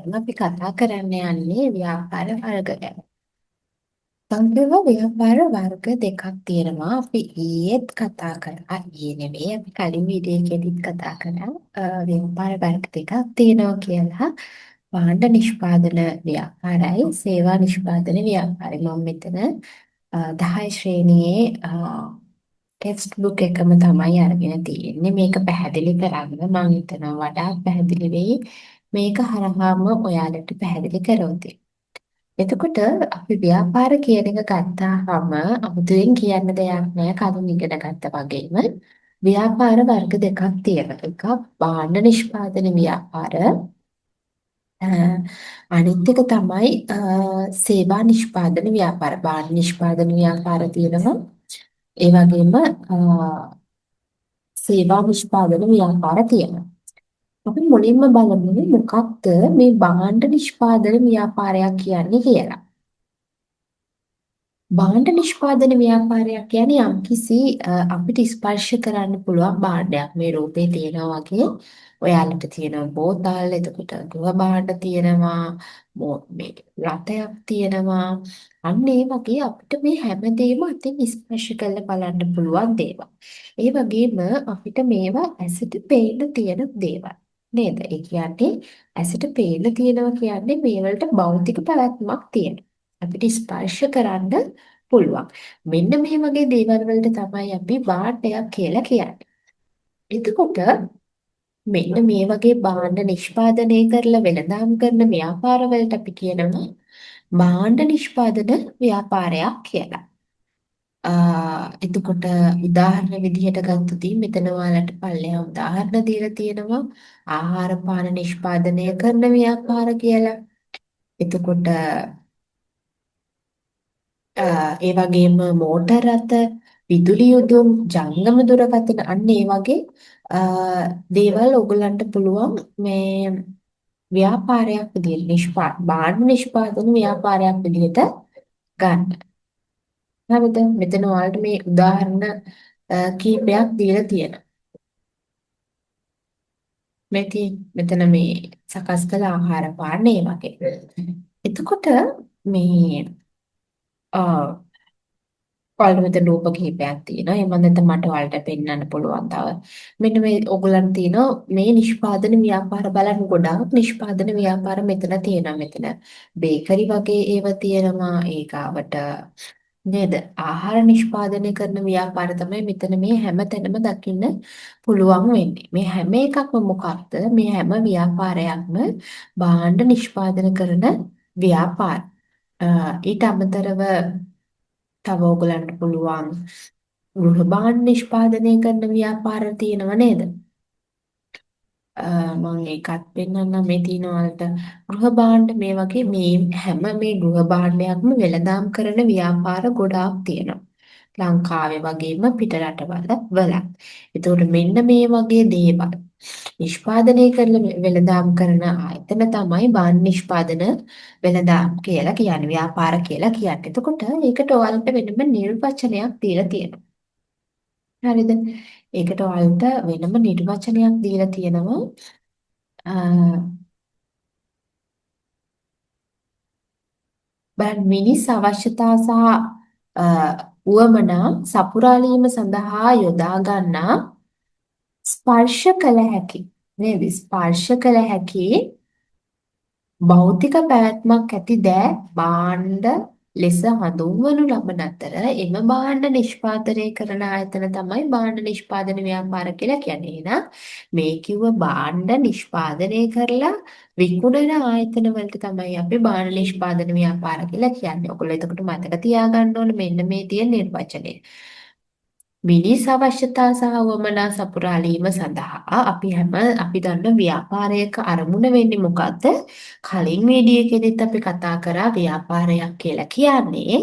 දැන් අපි කතා කරන්න යන්නේ ව්‍යාපාර වර්ග ගැන. සංකේව ව්‍යාපාර වර්ග දෙකක් තියෙනවා. අපි ඊයේත් කතා කරා. ඊයේ නෙවෙයි අපි කලින් වීඩියෝ එකේදීත් කතා කරා. ව්‍යාපාර වර්ග දෙකක් තියෙනවා කියලා. භාණ්ඩ නිෂ්පාදන ව්‍යාපාරයි, සේවා නිෂ්පාදන ව්‍යාපාරයි. මම මෙතන 10 ශ්‍රේණියේ ටෙක්ස්ට් බුක් එකම තමයි අරගෙන තියෙන්නේ. මේක පැහැදිලි කරන්න මම හිතනවා වඩාත් පැහැදිලි වෙයි. මේක හරහාම ඔයාලට පැහැදිලි කරොත්. එතකොට අපි ව්‍යාපාර කියන එක ගත්තාම අමුතුවෙන් කියන්න දෙයක් නෑ කලින් ඉගෙන ගත්තා වගේම ව්‍යාපාර වර්ග දෙකක් තියෙනවා. එකක් භාණ්ඩ නිෂ්පාදන ව්‍යාපාර අනිත් එක තමයි සේවා නිෂ්පාදන ව්‍යාපාර. භාණ්ඩ නිෂ්පාදන ව්‍යාපාර තියෙනවා. ඒ වගේම සේවා නිෂ්පාදන ව්‍යාපාර තියෙනවා. අපි මුලින්ම බලමු මොකක්ද මේ භාණ්ඩ නිෂ්පාදන ව්‍යාපාරයක් කියන්නේ කියලා. භාණ්ඩ නිෂ්පාදන ව්‍යාපාරයක් කියන්නේ යම්කිසි අපිට ස්පර්ශ කරන්න පුළුවන් භාණ්ඩයක්. මේ රූපේ තියෙනවා වගේ ඔයාලට තියෙනවා බෝතල්, එතකොට ගෘහ භාණ්ඩ තියෙනවා, මේ රටයක් තියෙනවා. අන්න ඒ වගේ අපිට මේ හැමදේම අතින් ස්පර්ශ කරලා බලන්න පුළුවන් දේවල්. ඒ වගේම අපිට මේවා ඇසට පේන්න තියෙන දේවල්. නේද? ඒ කියන්නේ ඇසට පේන්න තියෙනවා කියන්නේ මේ වලට භෞතික පැවැත්මක් තියෙනවා. අපිට ස්පර්ශ කරන්න පුළුවන්. මෙන්න මේ වගේ දේවල් වලට තමයි අපි භාණ්ඩයක් කියලා කියන්නේ. එතකොට මෙන්න මේ වගේ භාණ්ඩ නිෂ්පාදනය කරලා වෙළඳාම් කරන ව්‍යාපාර වලට අපි කියනවා භාණ්ඩ නිෂ්පාදන ව්‍යාපාරයක් කියලා. එතකොට උදාහරණ විදිහට ගත්තොත් මෙතන ඔයාලට පල්ලෙහා උදාහරණ දීලා තියෙනවා ආහාර පාන නිෂ්පාදනය කරන ව්‍යාපාර කියලා. එතකොට ඒ වගේම මෝටර රථ, විදුලි යොදුන්, ජංගම දුරකථන අන්න ඒ වගේ අ, දේවල් ඔයගලන්ට පුළුවන් මේ ව්‍යාපාරයක් විදිහට භාණ්ඩ නිෂ්පාදන ව්‍යාපාරයක් විදිහට ගන්න. හරිද? මෙතන ඔයාලට මේ උදාහරණ කීපයක් දීලා තියෙනවා. මෙතන මේ සකස් කළ ආහාර පාන ඒ වගේ. එතකොට මේ ඔයාලට මෙතන රූප කිහිපයක් තියෙනවා. ඒ මන්දට මට ඔයාලට පෙන්වන්න පුළුවන් තව. මෙන්න මේ ඕගොල්ලන් තියෙනවා මේ නිෂ්පාදන ව්‍යාපාර බලන්න ගොඩාක් නිෂ්පාදන ව්‍යාපාර මෙතන තියෙනවා. මෙතන බේකරි වගේ ඒවා තියෙනවා. ඒකාවට නේද? ආහාර නිෂ්පාදනය කරන ව්‍යාපාර තමයි මෙතන මේ හැම තැනම දකින්න පුළුවන් වෙන්නේ. මේ හැම එකක්ම මොකක්ද? මේ හැම ව්‍යාපාරයක්ම භාණ්ඩ නිෂ්පාදනය කරන ව්‍යාපාර. ඊට අමතරව තව ඕගලන්ට පුළුවන් ගෘහ භාණ්ඩ නිෂ්පාදනය කරන ව්‍යාපාර තියෙනව නේද? මම ඒකත් පෙන්නන්නම් මේ තියෙනවලට ගෘහ භාණ්ඩ මේ වගේ මේ හැම මේ ගෘහ භාණ්ඩයක්ම වෙළඳාම් කරන ව්‍යාපාර ගොඩාක් තියෙනවා. ලංකාවේ වගේම පිට රටවල වලත්. ඒතකොට මෙන්න මේ වගේ දේවල් නිෂ්පාදනය කරන වෙළඳාම් කරන ආයතන තමයි භාණ්ඩ නිෂ්පාදන වෙළඳාම් කියලා කියන්නේ ව්‍යාපාර කියලා කියන්නේ. එතකොට ඒකට ඔයාලට වෙනම නිර්වචනයක් දීලා තියෙනවා. හරිද? ඒකට ඔයාලට වෙනම නිර්වචනයක් දීලා තියෙනවා. බලන්න මිනිස් අවශ්‍යතා සහ උවමනා සපුරාලීම සඳහා යොදා ගන්නා ස්පර්ශ කළ හැකි නේද? ස්පර්ශ කළ හැකි භෞතික පැවැත්මක් ඇති දෑ භාණ්ඩ ලෙස හඳුන්වනු ලබන අතර එම භාණ්ඩ නිෂ්පාදනය කරන ආයතන තමයි භාණ්ඩ නිෂ්පාදන ව්‍යාපාර කියලා කියන්නේ. එහෙනම් මේ කිව්ව භාණ්ඩ නිෂ්පාදනය කරලා විකුණන ආයතන වලට තමයි අපි භාණ්ඩ නිෂ්පාදන ව්‍යාපාර කියලා කියන්නේ. ඔයගොල්ලෝ එතකොට මතක තියාගන්න ඕනේ මෙන්න මේ තියෙන නිර්වචනය. මිනිස් අවශ්‍යතා සහ වමනා සපුරාලීම සඳහා අපි දන්න ව්‍යාපාරයක අරමුණ වෙන්නේ මොකද්ද? කලින් වීඩියෝ එකේදීත් අපි කතා කරා ව්‍යාපාරයක් කියලා කියන්නේ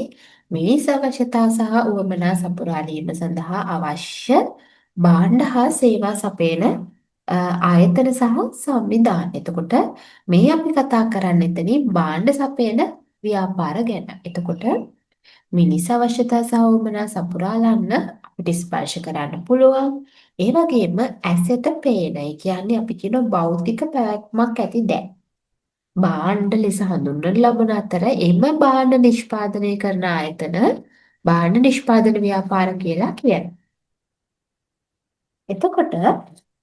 මිනිස් අවශ්‍යතා සහ වමනා සපුරාලීම සඳහා අවශ්‍ය භාණ්ඩ හා සේවා සපයන ආයතන සහ සංවිධාන. එතකොට මේ අපි කතා කරන්නේ එතනින් භාණ්ඩ සපයන ව්‍යාපාර ගැන. එතකොට මිනිස් අවශ්‍යතා සහ වමනා සපුරාලන්න අපිට ස්පර්ශ කරන්න පුළුවන්. ඒ වගේම ඇසට පේන, ඒ කියන්නේ අපි කියන භෞතික පැවැත්මක් ඇති දෑ. භාණ්ඩ ලෙස හඳුන්වන ලබන අතර එම භාණ්ඩ නිෂ්පාදනය කරන ආයතන භාණ්ඩ නිෂ්පාදන ව්‍යාපාර කියලා කියනවා. එතකොට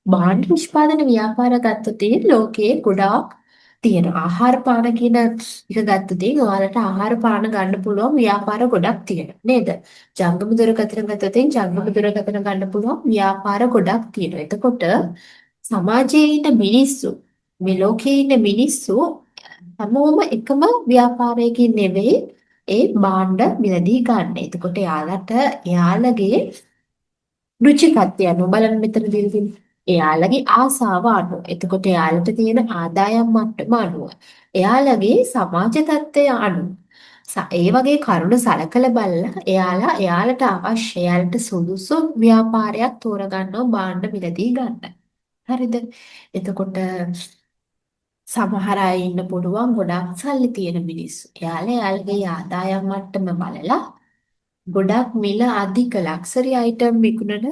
භාණ්ඩ නිෂ්පාදන ව්‍යාපාර ගත්තොත් ලෝකයේ ගොඩාක් තියෙනවා. ආහාර පාන කියන එක ගත්තොත් ඔයාලට ආහාර පාන ගන්න පුළුවන් ව්‍යාපාර ගොඩක් තියෙනවා නේද? ජංගම දුරකථන ගත්තොත් ජංගම දුරකථන ගන්න පුළුවන් ව්‍යාපාර ගොඩක් තියෙනවා. එතකොට සමාජයේ ඉන්න මිනිස්සු මේ ලෝකයේ ඉන්න මිනිස්සු හැමෝම එකම ව්‍යාපාරයකින් නෙවෙයි ඒ භාණ්ඩ මිලදී ගන්න. එතකොට එයාලගේ රුචිකත්වය අනුව බලන්න මෙතනදී තියෙන්නේ. එයාලගේ ආසාව අනුව. එතකොට එයාලට තියෙන ආදායම් මට්ටම අනුව. එයාලගේ සමාජ තත්ත්වය අනුව. ඒ වගේ කරුණු සලකලා බලලා එයාලට අවශ්‍ය එයාලට සුදුසු ව්‍යාපාරයක් තෝරගන්නවා භාණ්ඩ මිලදී ගන්න. හරිද? එතකොට සමහර අය ඉන්න පුළුවන් ගොඩක් සල්ලි තියෙන මිනිස්සු. එයාලගේ ආදායම් මට්ටම බලලා ගොඩක් මිල අධික ලක්සරි අයිටම් විකුණන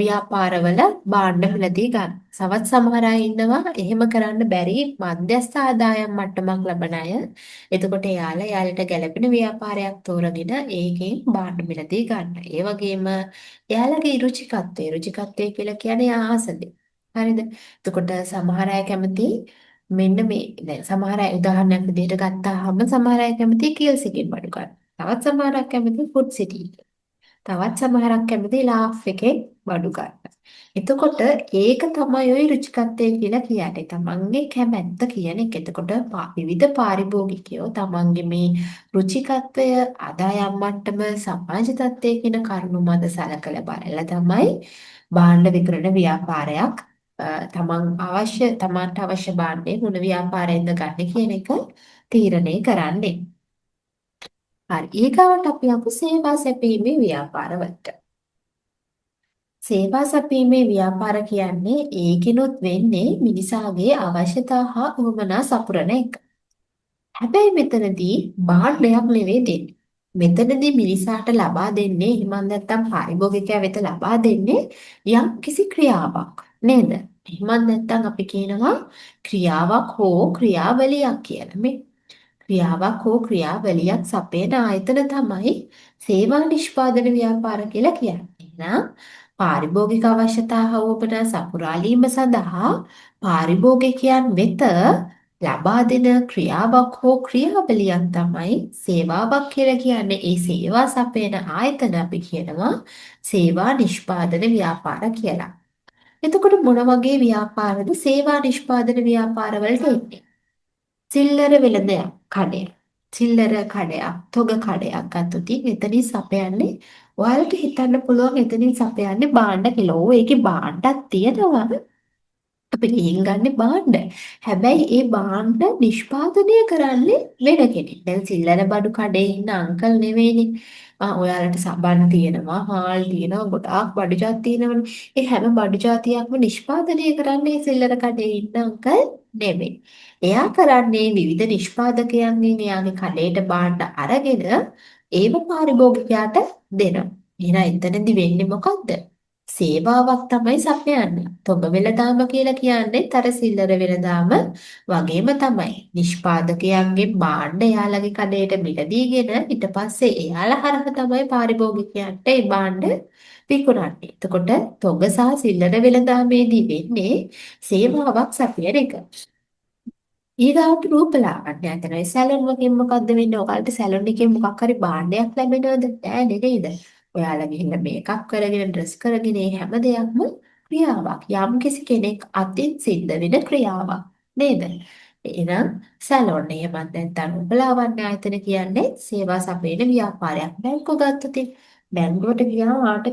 ව්‍යාපාරවල භාණ්ඩ මිලදී ගන්න. තවත් සමහර අය ඉන්නවා එහෙම කරන්න බැරි මධ්‍යස්ථ ආදායම් මට්ටමක් ලබන අය. එතකොට එයාලට ගැළපෙන ව්‍යාපාරයක් තෝරගෙන ඒකෙන් භාණ්ඩ මිලදී ගන්න. ඒ වගේම එයාලගේ රුචිකත්වය කියලා කියන්නේ ආසද. හරිද? එතකොට සමහර අය කැමති මෙන්න මේ දැන් සමහර අය උදාහරණයක් විදිහට ගත්තාම සමහර අය කැමති කිල්ස් එකෙන් බඩු ගන්න. තවත් සමහරක් කැමති ෆුඩ් සිටි එකේ. තවත් සමහරක් කැමති ලාෆ් එකේ බඩු ගන්න. එතකොට ඒක තමයි ওই රුචිකත්වය කියලා කියන්නේ. තමන්ගේ කැමැත්ත කියන එක. එතකොට විවිධ පාරිභෝගිකයෝ තමන්ගේ මේ රුචිකත්වය ආදායම් මට්ටම සමාජ තත්ත්වය කියන කරුණු මත සලකලා බලලා තමයි භාණ්ඩ විකුණන ව්‍යාපාරයක් තමන්ට අවශ්‍ය භාණ්ඩේ මොන ව්‍යාපාරයෙන්ද ගන්න කියන එක තීරණය කරන්නේ. හරි ඊගාවට අපි යමු සේවා සැපීමේ ව්‍යාපාරවලට. සේවා සැපීමේ ව්‍යාපාර කියන්නේ ඒකිනුත් වෙන්නේ මිනිසාගේ අවශ්‍යතා හා උවමනා සපුරන එක. හැබැයි මෙතනදී භාණ්ඩයක් නෙවෙයි දෙන්නේ. මෙතනදී මිනිසාට ලබා දෙන්නේ එහෙම නැත්නම් පාරිභෝගිකයා වෙත ලබා දෙන්නේ යම් කිසි ක්‍රියාවක් නේද? එහෙම නැත්නම් අපි කියනවා ක්‍රියාවක් හෝ ක්‍රියාවලියක් කියලා. මේ ක්‍රියාවක් හෝ ක්‍රියාවලියක් සපයන ආයතන තමයි සේවා නිෂ්පාදන ව්‍යාපාර කියලා කියන්නේ. එහෙනම් පාරිභෝගික අවශ්‍යතා හා උපන සපුරාලීම සඳහා පාරිභෝගිකයන් වෙත ලබා දෙන ක්‍රියාවක් හෝ ක්‍රියාවලියක් තමයි සේවාවක් කියලා කියන්නේ. ඒ සේවා සපයන ආයතන අපි කියනවා සේවා නිෂ්පාදන ව්‍යාපාර කියලා. එතකොට මොන වගේ ව්‍යාපාරද සේවා නිෂ්පාදන ව්‍යාපාරවලට එන්නේ? සිල්ලර වෙළඳ කඩයක්, සිල්ලර කඩයක්, තොග කඩයක් ගත්තොත් එතනින් සපයන්නේ ඔයාලට හිතන්න පුළුවන් එතනින් සපයන්නේ භාණ්ඩ කියලා. ඒකේ භාණ්ඩක් තියෙනවා. අපි ගිහින් ගන්න භාණ්ඩ. හැබැයි ඒ භාණ්ඩ නිෂ්පාදනය කරන්නේ වෙන කෙනෙක්. දැන් සිල්ලර බඩු කඩේ ඉන්න අංකල් නෙවෙයිනේ. ඔයාලට සබන් තියෙනවා, හාල් තියෙනවා, ගොඩාක් බඩු ජාති තියෙනවනේ. ඒ හැම බඩු ජාතියක්ම නිෂ්පාදනය කරන්නේ සිල්ලර කඩේ ඉන්න අංකල් නෙවෙයි. එයා කරන්නේ විවිධ නිෂ්පාදකයන්ගෙන් එයාගේ කඩේට භාණ්ඩ අරගෙන ඒව පාරිභෝගිකයාට දෙනවා. එහෙනම් එතනදි වෙන්නේ මොකද්ද? සේවාවක් තමයි සපයන්නේ. තොග වෙළඳාම කියලා කියන්නේ තර සිල්ලර වෙළඳාම වගේම තමයි. නිෂ්පාදකයන්ගේ භාණ්ඩ එයාලගේ කඩේට මිලදීගෙන ඊට පස්සේ එයාලා හරහා තමයි පාරිභෝගිකයන්ට ඒ භාණ්ඩ විකුණන්නේ. එතකොට තොග සහ සිල්ලර වෙළඳාමේදී වෙන්නේ සේවාවක් සපයන එක. ඊගාවට රූපලාවන්‍ය අතන සැලොන් වලින් මොකද්ද වෙන්නේ? ඔයාලට සැලොන් එකෙන් මොකක් හරි භාණ්ඩයක් ලැබෙනවද? නෑ නේද? ඔයාලා ගිහිල්ලා මේකප් කරගෙන ඩ්‍රෙස් කරගෙන මේ හැම දෙයක්ම ක්‍රියාවක්. යම්කිසි කෙනෙක් අතින් සිද්ධ වෙන ක්‍රියාවක් නේද? එහෙනම් සැලොන් එහෙමත් නැත්නම් රූපලාවන්‍ය ආයතන කියන්නේ සේවා සපයන ව්‍යාපාරයක්. බැංකුව ගත්තොත් බැංකුවට ගියාම ආට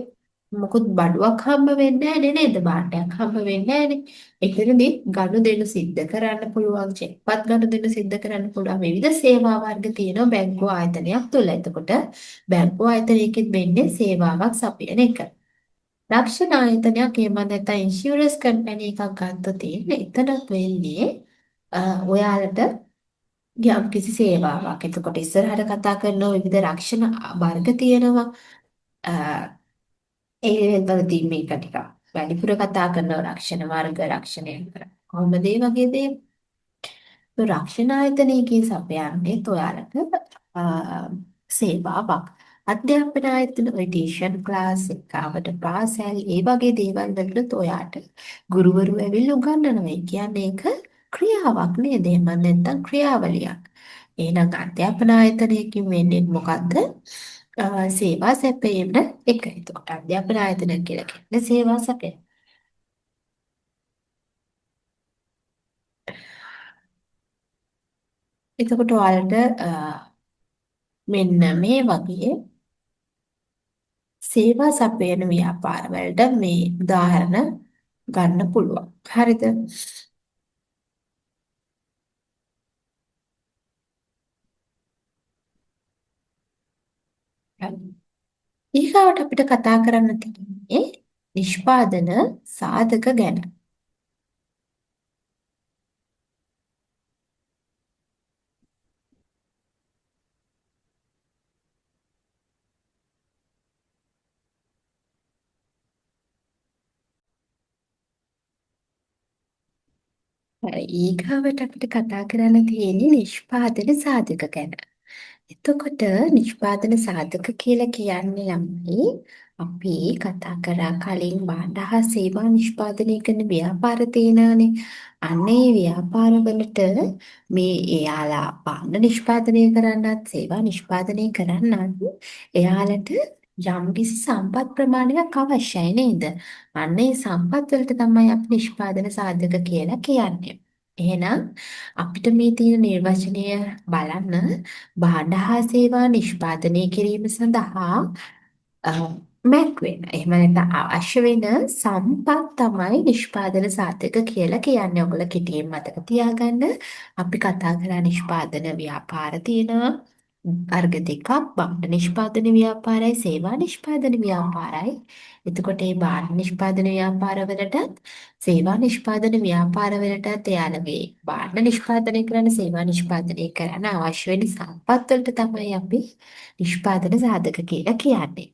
මොකුත් බඩුවක් හම්බ වෙන්නේ නැහැ නේද? භාණ්ඩයක් හම්බ වෙන්නේ නැහනේ. එතනදී ගනුදෙනු සිද්ධ කරන්න පුළුවන්, චෙක්පත් ගනුදෙනු සිද්ධ කරන්න පුළුවන් විවිධ සේවා වර්ග තියෙනවා බැංකුව ආයතනයක් තුළ. එතකොට බැංකුව ආයතනයකින් වෙන්නේ සේවාවක් සපයන එක. රක්ෂණ ආයතනයක් එහෙම නැත්නම් ඉන්ෂුරන්ස් කම්පැනි එකක් ගත්තොත් එතනත් වෙන්නේ ඔයාලට යම් කිසි සේවාවක්. එතකොට ඉස්සරහට කතා කරන විවිධ රක්ෂණ වර්ග තියෙනවා. ඒ වලදී මේක ටිකක් වැඩිපුර කතා කරන රක්ෂණ වර්ග රක්ෂණය කර. කොහොමද ඒ වගේ දේ? රක්ෂණ ආයතනයකින් සපයන්නේ ඔයාලට අ, සේවාවක්. අධ්‍යාපන ආයතන ඔය ටියුෂන් ක්ලාස් එකාවට පාසල් ඒ වගේ දේවල් වලට ඔයාට ගුරුවරු ඇවිල්ලා උගන්වනවා. ඒ කියන්නේ ඒක ක්‍රියාවක් නේද? එහෙම නැත්නම් ක්‍රියාවලියක්. එහෙනම් අධ්‍යාපන ආයතනයකින් වෙන්නේ මොකද්ද? සේවා සැපයීම එක. එතකොට අධ්‍යාපන ආයතන කියලා කියන්නේ සේවා සැපයීම. එතකොට ඔයාලට මෙන්න මේ වගේ සේවා සපයන ව්‍යාපාරවලට මේ උදාහරණ ගන්න පුළුවන්. හරිද? හරි. ඊගාවට අපිට කතා කරන්න තියෙන්නේ නිෂ්පාදන සාධක ගැන. හරි. ඊගාවට අපිට කතා කරන්න තියෙන්නේ නිෂ්පාදන සාධක ගැන. එතකොට නිෂ්පාදන සාධක කියලා කියන්නේ ළමයි අපි කතා කරා කලින් භාණ්ඩ හා සේවා නිෂ්පාදනය කරන ව්‍යාපාර තියෙනවානේ. අන්න ඒ ව්යාපාරවලට මේ එයාලා භාණ්ඩ නිෂ්පාදනය කරන්නත් සේවා නිෂ්පාදනය කරන්නත් එයාලට යම්කිසි සම්පත් ප්‍රමාණයක් අවශ්‍යයි නේද? අන්න ඒ සම්පත් වලට තමයි අපි නිෂ්පාදන සාධක කියලා කියන්නේ. එහෙනම් අපිට මේ තියෙන නිර්වචනය බලන්න භාණ්ඩ හා සේවා නිෂ්පාදනය කිරීම සඳහා අ, මැක් වෙන. එහෙම නැත්නම් අවශ්‍ය වෙන සම්පත් තමයි නිෂ්පාදන සාධක කියලා කියන්නේ. ඔයගොල්ලෝ කෙටියෙන් මතක තියාගන්න. අපි කතා කරා නිෂ්පාදන ව්‍යාපාර තියෙනවා. වර්ග දෙකක් භාණ්ඩ නිෂ්පාදන ව්‍යාපාරයි සේවා නිෂ්පාදන ව්‍යාපාරයි. එතකොට මේ භාණ්ඩ නිෂ්පාදන ව්‍යාපාරවලට සේවා නිෂ්පාදන ව්‍යාපාරවලටත් එයාලගේ භාණ්ඩ නිෂ්පාදනය කරන සේවා නිෂ්පාදනය කරන අවශ්‍ය වෙන සම්පත් වලට තමයි අපි නිෂ්පාදන සාධක කියලා කියන්නේ.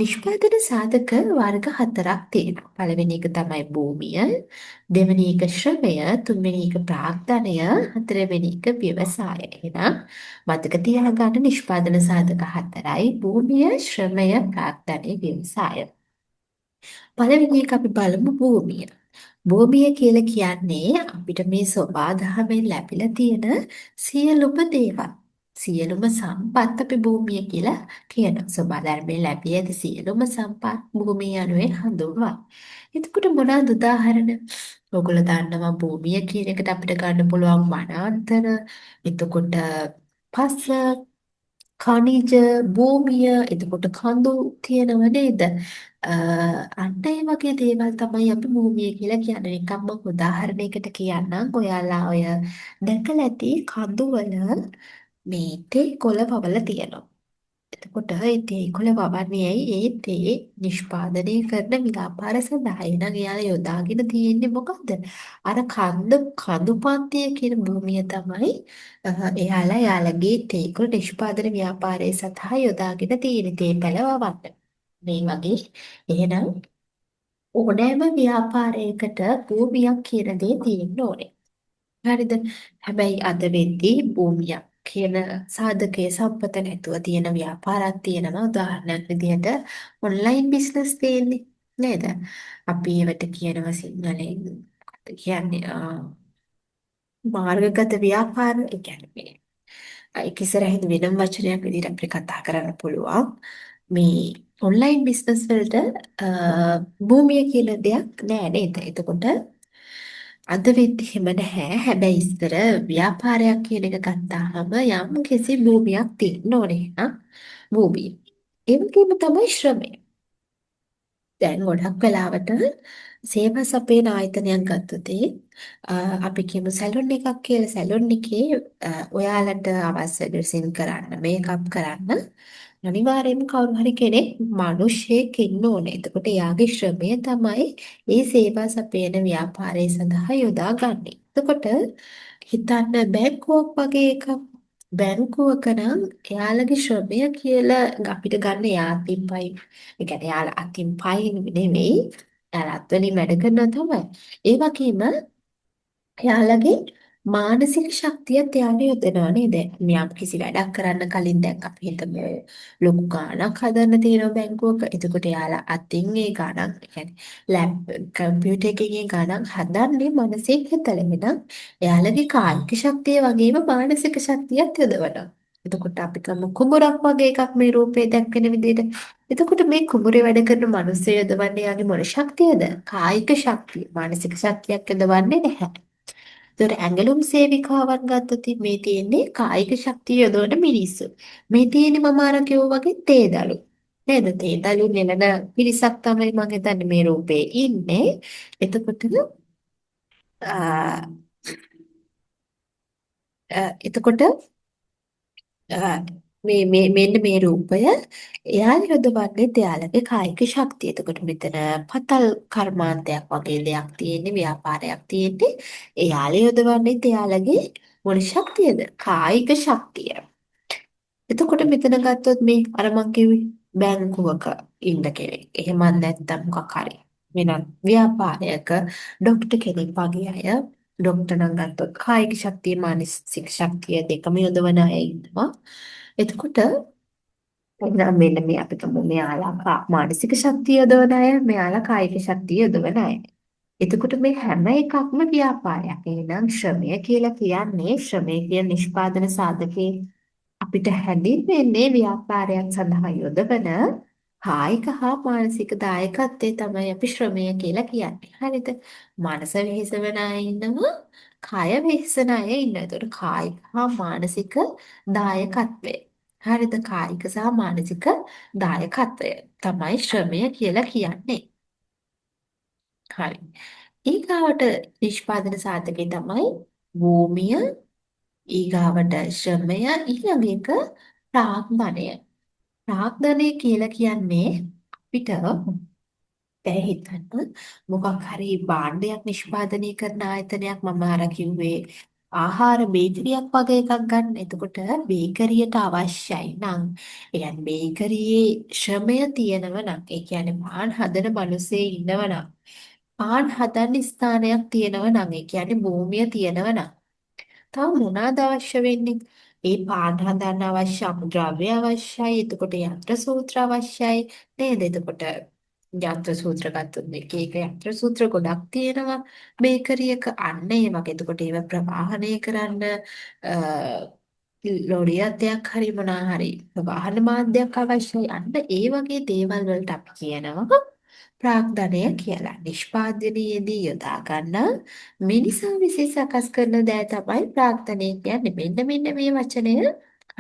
නිෂ්පාදන සාධක වර්ග හතරක් තියෙනවා. පළවෙනි එක තමයි භූමිය, දෙවෙනි එක ශ්‍රමය, තුන්වෙනි එක ප්‍රාග්ධනය, හතරවෙනි එක ව්‍යවසාය. එහෙනම් මතක තියාගන්න නිෂ්පාදන සාධක හතරයි භූමිය, ශ්‍රමය, ප්‍රාග්ධනය, ව්‍යවසාය. පළවෙනි එක අපි බලමු භූමිය. භූමිය කියලා කියන්නේ අපිට මේ සබාධමෙන් ලැබිලා තියෙන සියලුම දේවල්. සියලුම සම්පත් අපි භූමිය කියලා කියනවා. සබාධර්මයෙන් ලැබී ඇති සියලුම සම්පත් භූමිය යනුවෙන් හඳුන්වනවා. එතකොට මොනවාද උදාහරණ? ඔයගොල්ලෝ දන්නවා භූමිය කියන එකට අපිට ගන්න පුළුවන් වනාන්තර, එතකොට පස, khනිජ භූමිය එතකොට කඳු තියෙනව නේද? අන්න ඒ වගේ දේවල් තමයි අපි භූමිය කියලා කියන්නේ. නිකම්ම උදාහරණයකට කියන්නම්. ඔයාලා ඔය දැකලා ඇති කඳු වල මේ තේ කොළ වවලා තියෙනවා. එතකොට ඒ තේ කොළ වවන්නේ ඇයි? ඒ තේ නිෂ්පාදනය කරන ව්‍යාපාර සඳහා. එහෙනම් එයාලා යොදාගෙන තියෙන්නේ මොකද්ද? අර කඳු පන්තිය කියන භූමිය තමයි එයාලා යාළගේ තේ කොළ නිෂ්පාදන ව්‍යාපාරය සඳහා යොදාගෙන තියෙන තේ පැළ වවන්න. මේ වගේ එහෙනම් ඕනෑම ව්‍යාපාරයකට භූමියක් කියන දේ තියෙන්න ඕනේ. හරිද? හැබැයි අද වෙද්දී භූමියක් කියන සාධකයේ සම්පත නැතුව තියෙන ව්‍යාපාරات තියෙනවා. උදාහරණයක් විදිහට ඔන්ලයින් බිස්නස් තියෙන්නේ නේද? අපි ඒවට කියනවා සිංහලෙන් මොකක්ද කියන්නේ මාර්ගගත ව්‍යාපාර. ඒ කියන්නේ ඒක ඉස්සරහින් වෙනම වචනයක් විදිහට අපිට කතා කරන්න පුළුවන්. මේ ඔන්ලයින් බිස්නස් වලට අ, භූමිය කියලා දෙයක් නෑ නේද? එතකොට අද වෙද්දි එහෙම නැහැ. හැබැයි ඉස්සර ව්‍යාපාරයක් කියන එක ගත්තාම යම් කිසි භූමියක් තියෙන්න ඕනේ නේද? භූමිය. ඒ වගේම තමයි ශ්‍රමය. දැන් ගොඩක් වෙලාවට සේවා සපයන ආයතනයක් ගත්තොත් අපි කියමු සැලොන් එකක් කියලා. සැලොන් එකේ ඔයාලට අවශ්‍ය ඩ්‍රෙසින් කරන්න, මේකප් කරන්න අනිවාර්යයෙන්ම කවුරු හරි කෙනෙක් මිනිහෙක් ඉන්න ඕනේ. එතකොට එයාගේ ශ්‍රමය තමයි මේ සේවා සපයන ව්‍යාපාරය සඳහා යොදාගන්නේ. එතකොට හිතන්න බැංකුවක් වගේ එකක්. බැංකුවක නම් එයාලගේ ශ්‍රමය කියලා අපිට ගන්න එයා අතින් පයින්. ඒ කියන්නේ එයාලා අතින් පයින් නෙමෙයි. එයාලා අත්වලින් වැඩ කරනවා තමයි. ඒ වගේම එයාලගේ මානසික ශක්තියත් එයාලා යොදනවා නේද? යම් කිසි වැඩක් කරන්න කලින් දැන් අපි හිතමු ලොකු ගාණක් හදන්න තියෙනවා බැංකුවක. එතකොට එයාලා අතින් ඒ ගාණක් يعني ලැප් කම්පියුටර් එකකින් ඒ ගාණක් හදන්නේ මනසින් හිතලා. එහෙනම් එයාලගේ කායික ශක්තිය වගේම මානසික ශක්තියත් යොදවනවා. එතකොට අපි කමු කුඹරක් වගේ එකක් මේ රූපේ දැක්වෙන විදිහට. එතකොට මේ කුඹුරේ වැඩ කරන මිනිස්සු යොදවන්නේ යාගේ මොන ශක්තියද? කායික ශක්තිය. මානසික ශක්තියක් යොදවන්නේ නැහැ. ඒතර ඇඟලුම් සේවිකාවන් ගත්තොත් මේ තියෙන්නේ කායික ශක්තිය යොදවන මිනිස්සු. මේ තියෙන්නේ මම අර කිව්වා වගේ තේදලු. නේද? තේදලු නෙලන පිරිසක් තමයි මම හිතන්නේ මේ රූපේ ඉන්නේ. එතකොට ආ, එතකොට මේ මෙන්න මේ රූපය එයා යොදවන්නේ එයාලගේ කායික ශක්තිය. එතකොට මෙතන පතල් කර්මාන්තයක් වගේ දෙයක් තියෙන්නේ ව්‍යාපාරයක් තියෙන්නේ. එයාලා යොදවන්නේ එයාලගේ මොන ශක්තියද? කායික ශක්තිය. එතකොට මෙතන ගත්තොත් මේ අර මං කිව්වේ බැංකුවක ඉන්න කෙනෙක්. එහෙමත් නැත්නම් මොකක් හරි වෙනත් ව්‍යාපාරයක ડોක්ටර් කෙනෙක් වගේ අය ડોක්ටර් නම් ගත්තොත් කායික ශක්තිය මානසික ශක්තිය දෙකම යොදවන අය ඉන්නවා. එතකොට එහෙනම් මෙන්න මේ අපි කියමු මෙයාලා මානසික ශක්තිය යොදවන අය, මෙයාලා කායික ශක්තිය යොදවන අය. එතකොට මේ හැම එකක්ම ව්‍යාපාරයක්. එහෙනම් ශ්‍රමය කියලා කියන්නේ ශ්‍රමය කියන නිෂ්පාදන සාධකේ අපිට හැඳින්වෙන්නේ ව්‍යාපාරයක් සඳහා යොදවන කායික හා මානසික දායකත්වයේ තමයි අපි ශ්‍රමය කියලා කියන්නේ. හරිද? මනස වෙහෙසවන අය ඉන්නවා, කය වෙහෙසන අය ඉන්නවා. ඒතකොට කායික හා මානසික දායකත්වය. හරිද? කායික සහ මානසික දායකත්වය තමයි ශ්‍රමය කියලා කියන්නේ. හරි. ඊගාවට නිෂ්පාදන සාධකේ තමයි භූමිය, ඊගාවට ශ්‍රමය, ඊළඟ එක ප්‍රාග්ධනය. ප්‍රාග්ධනය කියලා කියන්නේ අපිට දැන් හිතන්න මොකක් හරි භාණ්ඩයක් නිෂ්පාදනය කරන ආයතනයක් මම අර කිව්වේ ආහාර බේකරියක් වගේ එකක් ගන්න. එතකොට බේකරියට අවශ්‍යයි නම් ඒ කියන්නේ බේකරියේ ශ්‍රමය තියෙනව නම් ඒ කියන්නේ පාන් හදන මිනිස්සේ ඉන්නව නම් පාන් හදන්න ස්ථානයක් තියෙනව නම් ඒ කියන්නේ භූමිය තියෙනව නම් තව මොනවාද අවශ්‍ය වෙන්නේ? ඒ පාන් හදන්න අවශ්‍ය අමුද්‍රව්‍ය අවශ්‍යයි. එතකොට යන්ත්‍ර සූත්‍ර අවශ්‍යයි. නේද? එතකොට යන්ත්‍ර සූත්‍ර ගත්තොත් මේක එක යන්ත්‍ර සූත්‍ර ගොඩක් තියෙනවා. බේකරියක අන්න ඒ වගේ. එතකොට ඒව ප්‍රවාහනය කරන්න ලොරියක් හරි මොනවා හරි වාහන මාධ්‍යයක් අවශ්‍යයි. අන්න ඒ වගේ දේවල් වලට අපි කියනවා ප්‍රාග්ධනය කියලා. නිෂ්පාදනයේදී යොදා ගන්න මිනිසා විසින් සකස් කරන දෑ තමයි ප්‍රාග්ධනය කියන්නේ. මෙන්න මේ වචනය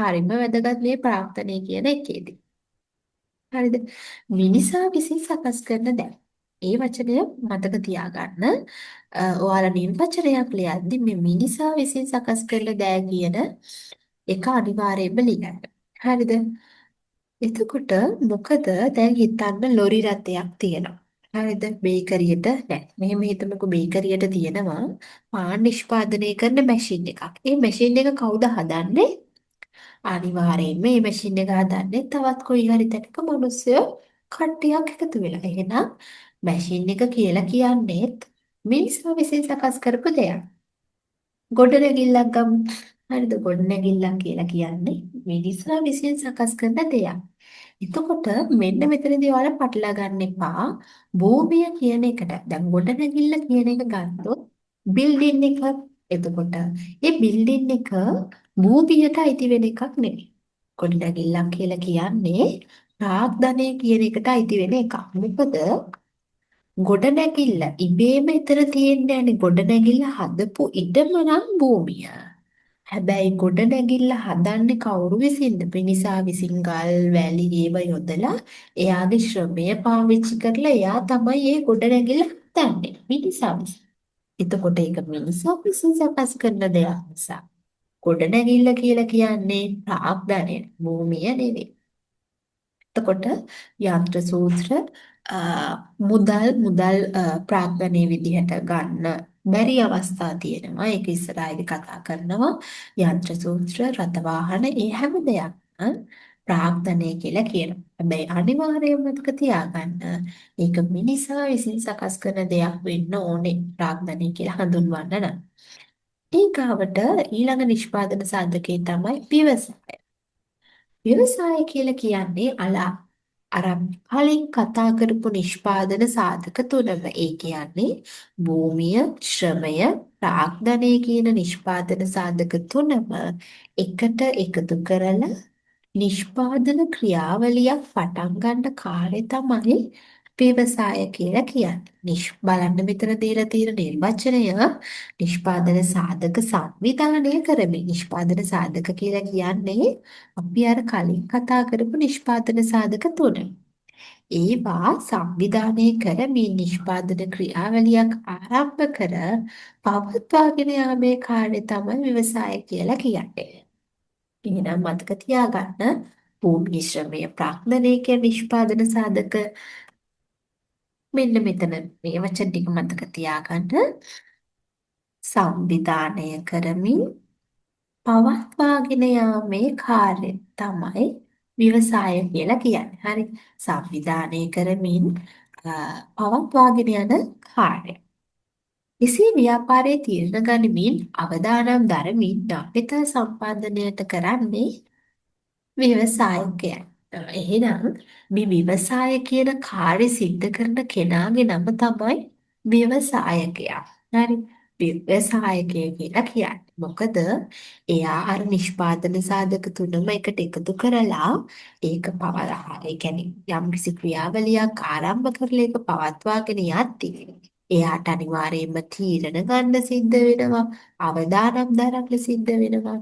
හරිම වැදගත් මේ ප්‍රාග්ධනය කියන එකේදී. හරිද? මිනිසා විසින් සකස් කරන දෑ. ඒ වචනය මතක තියාගන්න. ඔයාලා නිර්වචනයක් ලියද්දි මේ මිනිසා විසින් සකස් කරන දෑ කියන එක අනිවාර්යයෙන්ම ලියන්න. හරිද? එතකොට මොකද දැන් හිතන්න ලොරි රථයක් තියෙනවා. හරිද? බේකරියට නෑ. මෙහෙම හිතමුකෝ බේකරියට තියෙනවා පාන් නිෂ්පාදනය කරන මැෂින් එකක්. ඒ මැෂින් එක කවුද හදන්නේ? අනිවාර්යයෙන්ම මේ මැෂින් එක හදන්නේ තවත් කොයි හරි තැනක මිනිස්සු කට්ටියක් එකතු වෙලා. එහෙනම් මැෂින් එක කියලා කියන්නේත් මිනිස්සු විසින් සකස් කරපු දෙයක්. ගොඩනැගිල්ලක් ගමු. හරිද? ගොඩනැගිල්ලක් කියලා කියන්නේ මිනිසා විසින් සකස් කරන දෙයක්. එතකොට මෙන්න මෙතනදී ඔයාලා පටලවා ගන්න එපා. භූමිය කියන එකට. දැන් ගොඩනැගිල්ල කියන එක ගත්තොත් බිල්ඩින් එක. එතකොට මේ බිල්ඩින් එක භූමියට අයිති වෙන එකක් නෙමෙයි. ගොඩනැගිල්ලක් කියලා කියන්නේ ප්‍රාග්ධනය කියන එකට අයිති වෙන එකක්. මොකද ගොඩනැගිල්ල ඉබේම ඊතර තියෙන්නේ නැහැ. ගොඩනැගිල්ල හදපු ඉඩම නම් භූමිය. හැබැයි ගොඩනැගිල්ල හදන්නේ කවුරු විසින්ද? මිනිසා විසින් ගල් වැලි ඒව යොදලා එයාගේ ශ්‍රමය පාවිච්චි කරලා එයා තමයි ඒ ගොඩනැගිල්ල හදන්නේ. මිනිසා විසින්. එතකොට ඒක මිනිසා විසින් සකස් කරන දෙයක් නිසා. ගොඩනැගිල්ල කියලා කියන්නේ ප්‍රාග්ධනය භූමිය නෙවෙයි. එතකොට යන්ත්‍ර සූත්‍ර මුදල් ප්‍රාග්ධනයේ විදිහට ගන්න බැරි අවස්ථා තියෙනවා. ඒක ඉස්සරහදී කතා කරනවා. යන්ත්‍ර සූත්‍ර, රථ වාහන ඒ හැම දෙයක්ම ප්‍රාග්ධනය කියලා කියනවා. හැබැයි අනිවාර්යයෙන්ම මතක තියාගන්න ඒක මිනිසා විසින් සකස් කරන දෙයක් වෙන්න ඕනේ. ප්‍රාග්ධනය කියලා හඳුන්වන්න නම්. ඊගාවට ඊළඟ නිෂ්පාදන සාධකය තමයි ව්‍යවසාය. ව්‍යවසාය කියලා කියන්නේ අර කලින් කතා කරපු නිෂ්පාදන සාධක තුනම. ඒ කියන්නේ භූමිය, ශ්‍රමය, ප්‍රාග්ධනය කියන නිෂ්පාදන සාධක තුනම එකට එකතු කරලා නිෂ්පාදන ක්‍රියාවලියක් පටන් ගන්න කාර්යය තමයි ව්‍යවසාය කියලා කියන්නේ. බලන්න මෙතන දීලා තියෙන නිර්වචනය නිෂ්පාදන සාධක සංවිධානය කරමින් නිෂ්පාදන සාධක කියලා කියන්නේ අපි අර කලින් කතා කරපු නිෂ්පාදන සාධක තුන. ඒවා සංවිධානය කරමින් නිෂ්පාදන ක්‍රියාවලියක් ආරම්භ කර පවත්වාගෙන යාමේ කාර්යය තමයි ව්‍යවසාය කියලා කියන්නේ. එහෙනම් මතක තියාගන්න භූමි ශ්‍රමය ප්‍රාග්ධනය කියන නිෂ්පාදන සාධක මෙන්න මෙතන මේ වචන ටික මතක තියාගන්න සංවිධානය කරමින් පවත්වාගෙන යාමේ කාර්යය තමයි ව්‍යවසාය කියලා කියන්නේ. හරි. සංවිධානය කරමින් පවත්වාගෙන යන කාර්යය. එසේ ව්‍යාපාරයේ තීරණ ගනිමින් අවදානම් දරමින් ලාභිතා සම්පාදනයට කරන්නේ ව්‍යවසායකයන්. එහෙනම් මේ ව්‍යවසාය කියන කාර්ය සිද්ධ කරන කෙනාගේ නම තමයි ව්‍යවසායකයා. හරි. ව්‍යවසායකය කියලා කියන්නේ. මොකද එයා අර නිෂ්පාදන සාධක තුනම එකට එකතු කරලා ඒක පවරහා. ඒ කියන්නේ යම්කිසි ක්‍රියාවලියක් ආරම්භ කරලා ඒක පවත්වාගෙන යද්දී එයාට අනිවාර්යයෙන්ම තීරණ ගන්න සිද්ධ වෙනවා. අවදානම් දරන්න සිද්ධ වෙනවා.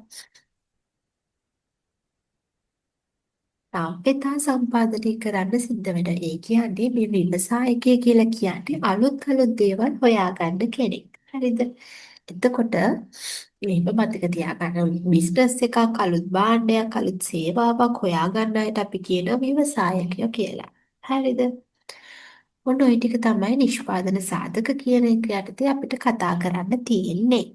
ලාභෙතා සම්පාදනය කරන්න සිද්ධ වෙන. ඒ කියන්නේ මේ ව්‍යවසායකය කියලා කියන්නේ අලුත් අලුත් දේවල් හොයාගන්න කෙනෙක්. හරිද? එතකොට මේක මතක තියාගන්න බිස්නස් එකක් අලුත් භාණ්ඩයක් අලුත් සේවාවක් හොයාගන්න අයට අපි කියනවා ව්‍යවසායකයෝ කියලා. හරිද? ඔන්න ඔය ටික තමයි නිෂ්පාදන සාධක කියන එක යටතේ අපිට කතා කරන්න තියෙන්නේ.